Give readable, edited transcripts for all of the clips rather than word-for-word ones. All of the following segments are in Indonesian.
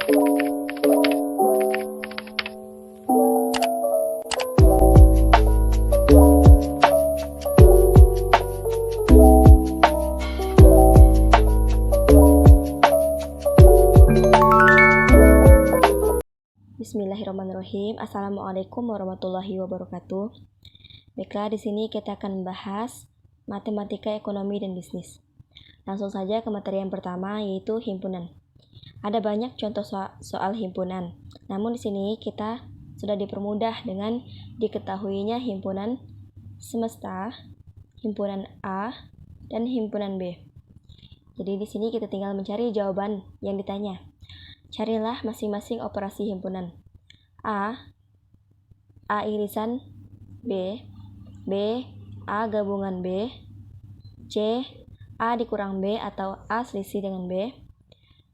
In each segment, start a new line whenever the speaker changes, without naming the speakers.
Bismillahirrahmanirrahim. Assalamualaikum warahmatullahi wabarakatuh. Baiklah, di sini kita akan membahas matematika, ekonomi, dan bisnis. Langsung saja ke materi yang pertama, yaitu himpunan. Ada banyak contoh soal himpunan. Namun di sini kita sudah dipermudah dengan diketahuinya himpunan semesta, himpunan A, dan himpunan B. Jadi di sini kita tinggal mencari jawaban yang ditanya. Carilah masing-masing operasi himpunan. A irisan B, A gabungan B, C, A dikurang B atau A selisih dengan B,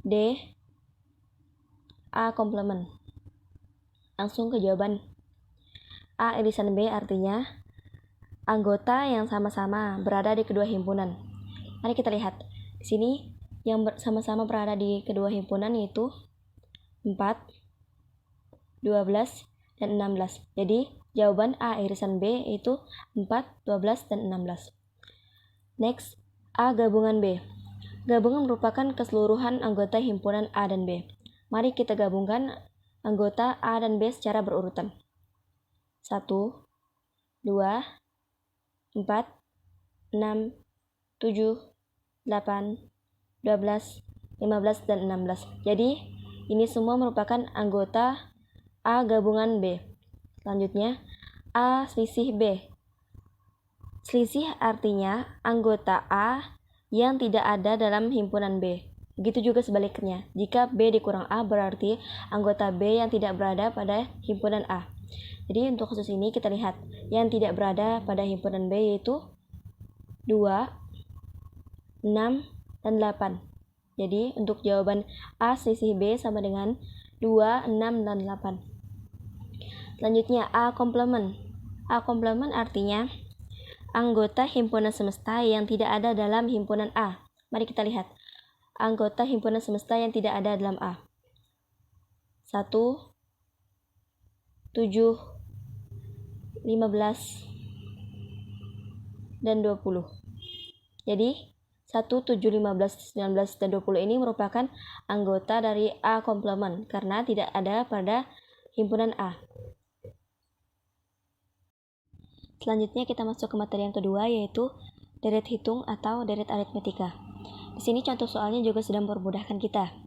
D, A komplement. Langsung ke jawaban. A irisan B artinya anggota yang sama-sama berada di kedua himpunan. Mari kita lihat. Di sini yang sama-sama berada di kedua himpunan yaitu 4, 12, dan 16. Jadi jawaban A irisan B itu 4, 12, dan 16. Next, A gabungan B. Gabungan merupakan keseluruhan anggota himpunan A dan B. Mari kita gabungkan anggota A dan B secara berurutan. 1, 2, 4, 6, 7, 8, 12, 15, dan 16. Jadi, ini semua merupakan anggota A gabungan B. Selanjutnya, A selisih B. Selisih artinya anggota A yang tidak ada dalam himpunan B. Begitu juga sebaliknya. Jika B dikurang A berarti anggota B yang tidak berada pada himpunan A. Jadi untuk kasus ini kita lihat yang tidak berada pada himpunan B yaitu 2, 6, dan 8. Jadi untuk jawaban A selisih B sama dengan 2, 6, dan 8. Selanjutnya A komplement. A komplement artinya anggota himpunan semesta yang tidak ada dalam himpunan A. Mari kita lihat. Anggota himpunan semesta yang tidak ada dalam A. 1, 7, 15, dan 20. Jadi 1, 7, 15, 19, dan 20 ini merupakan anggota dari A komplement karena tidak ada pada himpunan A. Selanjutnya kita masuk ke materi yang kedua yaitu deret hitung atau deret aritmetika. Di sini contoh soalnya juga sudah mempermudahkan kita.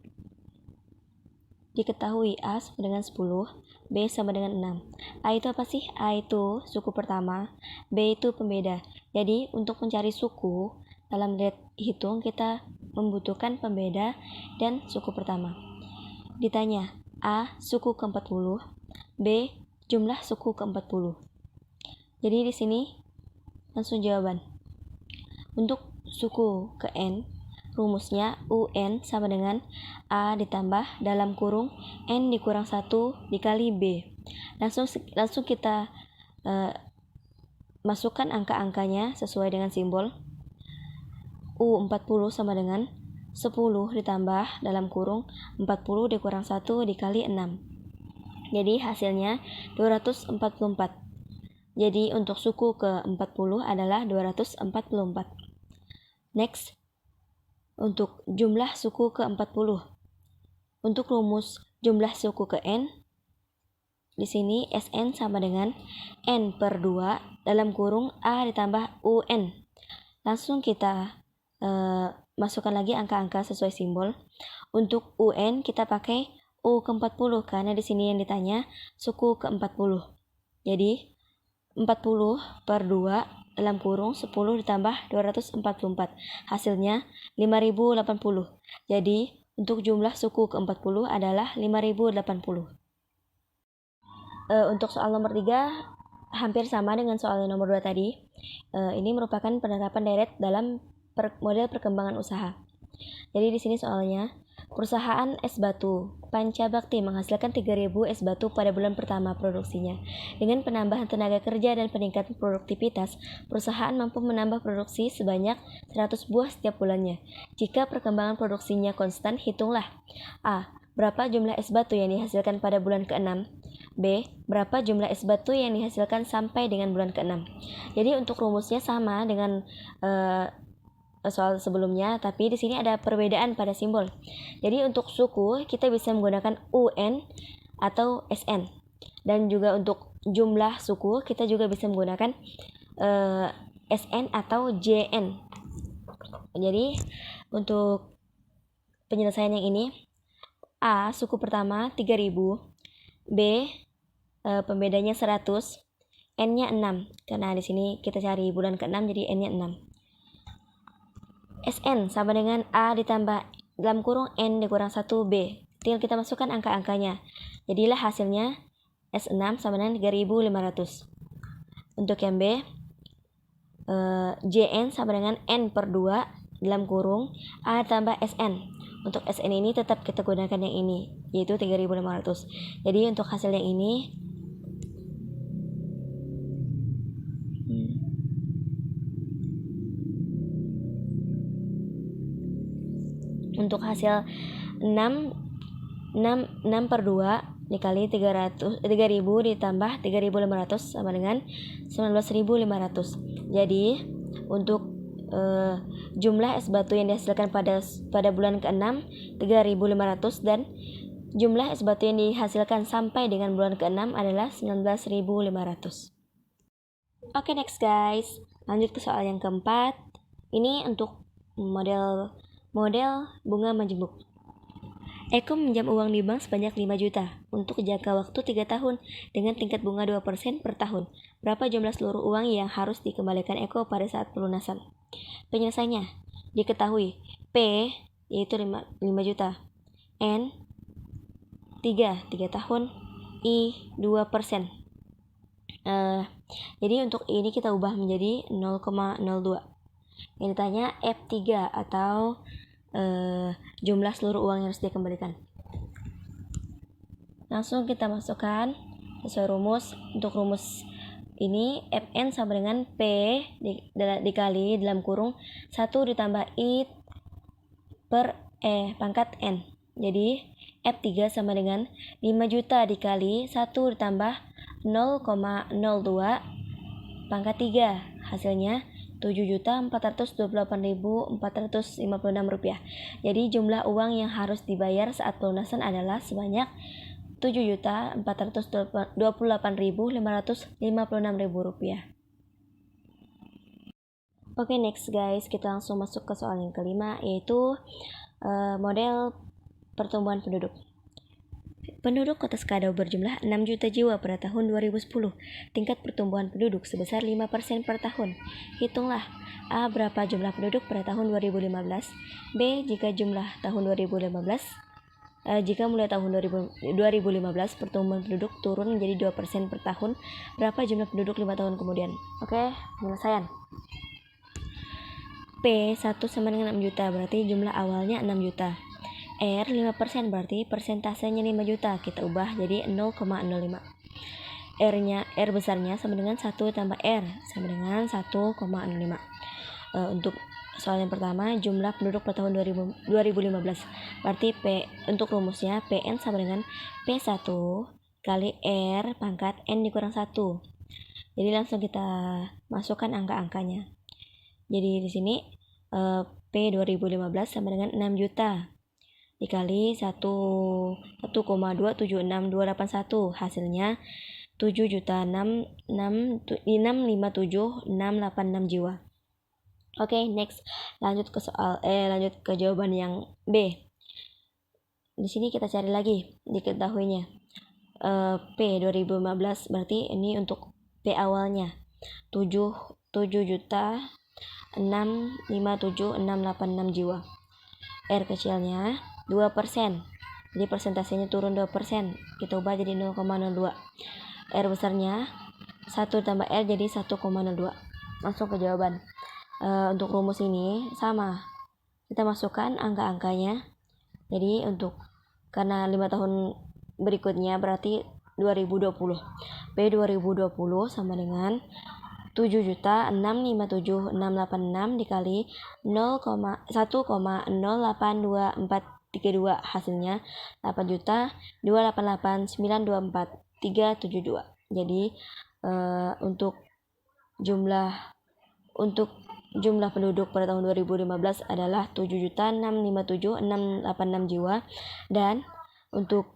Diketahui A sama dengan 10, B sama dengan 6. A itu apa sih? A itu suku pertama, B itu pembeda. Jadi untuk mencari suku dalam deret hitung kita membutuhkan pembeda dan suku pertama. Ditanya, A suku ke-40, B jumlah suku ke-40. Jadi di sini langsung jawaban. Untuk suku ke N, rumusnya UN sama dengan A ditambah dalam kurung N dikurang 1 dikali B. Langsung kita masukkan angka-angkanya sesuai dengan simbol. U40 sama dengan 10 ditambah dalam kurung 40 dikurang 1 dikali 6. Jadi hasilnya 244. Jadi untuk suku ke-40 adalah 244. Next, untuk jumlah suku ke-40. Untuk rumus jumlah suku ke N, di sini Sn sama dengan N per 2 dalam kurung A ditambah UN. Langsung kita masukkan lagi angka-angka sesuai simbol. Untuk UN kita pakai U ke-40 karena di sini yang ditanya suku ke-40. Jadi 40 per 2 dalam kurung 10 ditambah 244. Hasilnya 5080. Jadi untuk jumlah suku ke-40 adalah 5080. Untuk soal nomor 3 hampir sama dengan soal nomor 2 tadi. Ini merupakan penerapan deret dalam model perkembangan usaha. Jadi di sini soalnya, perusahaan es batu Panca Bakti menghasilkan 3.000 es batu pada bulan pertama produksinya. Dengan penambahan tenaga kerja dan peningkatan produktivitas, perusahaan mampu menambah produksi sebanyak 100 buah setiap bulannya. Jika perkembangan produksinya konstan, hitunglah A. berapa jumlah es batu yang dihasilkan pada bulan ke-6? B. Berapa jumlah es batu yang dihasilkan sampai dengan bulan ke-6? Jadi untuk rumusnya sama dengan soal sebelumnya, tapi di sini ada perbedaan pada simbol. Jadi untuk suku kita bisa menggunakan UN atau SN. Dan juga untuk jumlah suku kita juga bisa menggunakan SN atau JN. Jadi untuk penyelesaian yang ini, A. Suku pertama 3000, B. Pembedanya 100, N-nya 6. Karena di sini kita cari bulan ke-6 jadi N-nya 6. SN sama dengan A ditambah dalam kurung N dikurang 1B. Tinggal kita masukkan angka-angkanya. Jadilah hasilnya S6 sama dengan 3500. Untuk yang B, JN sama dengan N/2 dalam kurung A tambah SN. Untuk SN ini tetap kita gunakan yang ini, yaitu 3500. Jadi untuk hasil yang ini untuk hasil 6/2 dikali 3000 ditambah 3500 sama dengan 19500. Jadi untuk jumlah es batu yang dihasilkan pada bulan ke-6 3500 dan jumlah es batu yang dihasilkan sampai dengan bulan ke-6 adalah 19500. Oke, next guys. Lanjut ke soal yang keempat. Ini untuk model bunga majemuk. Eko meminjam uang di bank sebanyak 5 juta untuk jangka waktu 3 tahun dengan tingkat bunga 2% per tahun. Berapa jumlah seluruh uang yang harus dikembalikan Eko pada saat pelunasan? Penyelesaiannya diketahui. P yaitu 5 juta, N 3 tahun, I 2%. Jadi untuk ini kita ubah menjadi 0,02. Yang ditanya F3 atau jumlah seluruh uang yang harus dikembalikan. Langsung kita masukkan sesuai rumus. Untuk rumus ini Fn sama dengan P dikali dalam kurung 1 ditambah I per pangkat N. Jadi F3 sama dengan 5 juta dikali 1 ditambah 0,02 pangkat 3. Hasilnya 7.428.456 rupiah. Jadi jumlah uang yang harus dibayar saat pelunasan adalah sebanyak 7.428.556 rupiah. Oke, next guys, kita langsung masuk ke soal yang kelima, yaitu model pertumbuhan penduduk. Penduduk Kota Skadau berjumlah 6 juta jiwa pada tahun 2010. Tingkat pertumbuhan penduduk sebesar 5% per tahun. Hitunglah A. Berapa jumlah penduduk pada tahun 2015. B. Jika mulai tahun 2015 pertumbuhan penduduk turun menjadi 2% per tahun, berapa jumlah penduduk 5 tahun kemudian? Oke, penyelesaian. P 1 sama dengan 6 juta, berarti jumlah awalnya 6 juta. R 5%, berarti persentasenya 5 juta. Kita ubah jadi 0,05. R besarnya sama dengan 1 tambah R sama dengan 1,05. Untuk soal yang pertama, jumlah penduduk pada tahun 2015. Berarti P untuk rumusnya PN sama dengan P1 kali R pangkat N dikurang 1. Jadi langsung kita masukkan angka-angkanya. Jadi di sini P 2015 sama dengan 6 juta dikali 1,276281, hasilnya 7.657.686 jiwa. Oke, next lanjut ke jawaban yang B. Di sini kita cari lagi diketahuinya. P 2015 berarti ini untuk P awalnya 7.657.686 jiwa. R kecilnya 2%. Jadi persentasenya turun 2%. Kita ubah jadi 0,02. R besarnya 1 tambah R jadi 1,02. Langsung ke jawaban. Untuk rumus ini sama. Kita masukkan angka-angkanya. Jadi karena 5 tahun berikutnya berarti 2020. P 2020 sama dengan 7.657.686 dikali 1,08243 32. Hasilnya 8.288.924.372. Jadi untuk jumlah penduduk pada tahun 2015 adalah 7.657.686 jiwa, dan untuk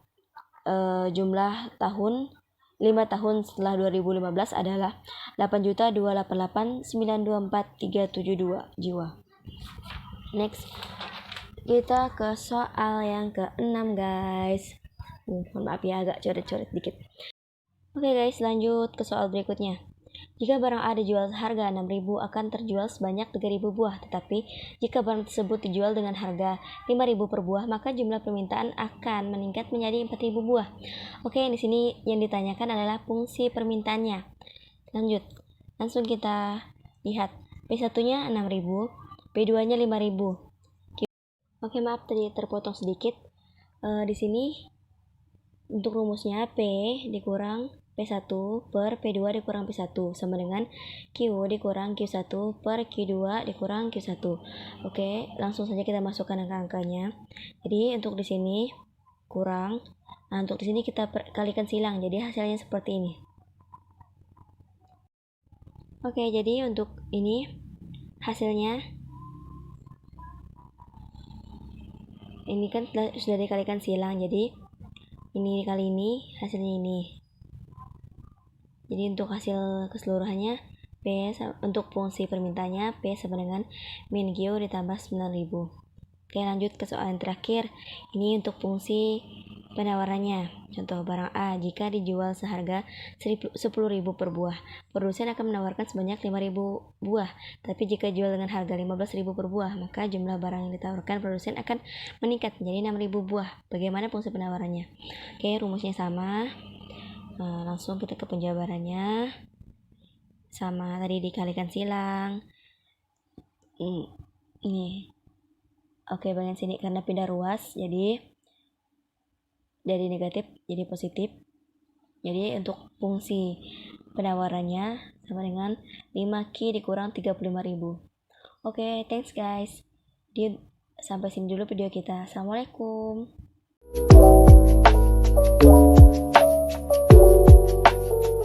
jumlah tahun 5 tahun setelah 2015 adalah 8.288.924.372 jiwa. Next, kita ke soal yang ke-6 guys. Mohon maaf ya, agak coret-coret dikit. Oke guys, lanjut ke soal berikutnya. Jika barang A dijual seharga 6.000 akan terjual sebanyak 3.000 buah, tetapi jika barang tersebut dijual dengan harga 5.000 per buah, maka jumlah permintaan akan meningkat menjadi 4.000 buah. Oke, di sini yang ditanyakan adalah fungsi permintaannya. Lanjut, langsung kita lihat. P1-nya 6.000, P2-nya 5.000. Oke, maaf tadi terpotong sedikit. Di sini untuk rumusnya P dikurang P1 per P2 dikurang P1 sama dengan Q dikurang Q1 per Q2 dikurang Q1. Oke, langsung saja kita masukkan angka-angkanya. Jadi untuk di sini kurang. Nah, untuk di sini kita kalikan silang. Jadi hasilnya seperti ini. Oke, jadi untuk ini hasilnya ini kan sudah dikalikan silang, jadi ini dikali ini hasilnya ini. Jadi untuk hasil keseluruhannya P untuk fungsi permintaannya P sama dengan min Q ditambah 9.000. Oke, lanjut ke soal yang terakhir. Ini untuk fungsi penawarannya. Contoh, barang A jika dijual seharga 10.000 per buah, produsen akan menawarkan sebanyak 5.000 buah. Tapi jika jual dengan harga 15.000 per buah, maka jumlah barang yang ditawarkan produsen akan meningkat menjadi 6.000 buah. Bagaimana fungsi penawarannya? Oke, rumusnya sama. Langsung kita ke penjabarannya. Sama tadi dikalikan silang. Ini. Oke, bagian sini karena pindah ruas, jadi dari negatif jadi positif. Jadi untuk fungsi penawarannya sama dengan 5Q dikurang 35.000. Oke, thanks guys. Sampai sini dulu video kita. Assalamualaikum.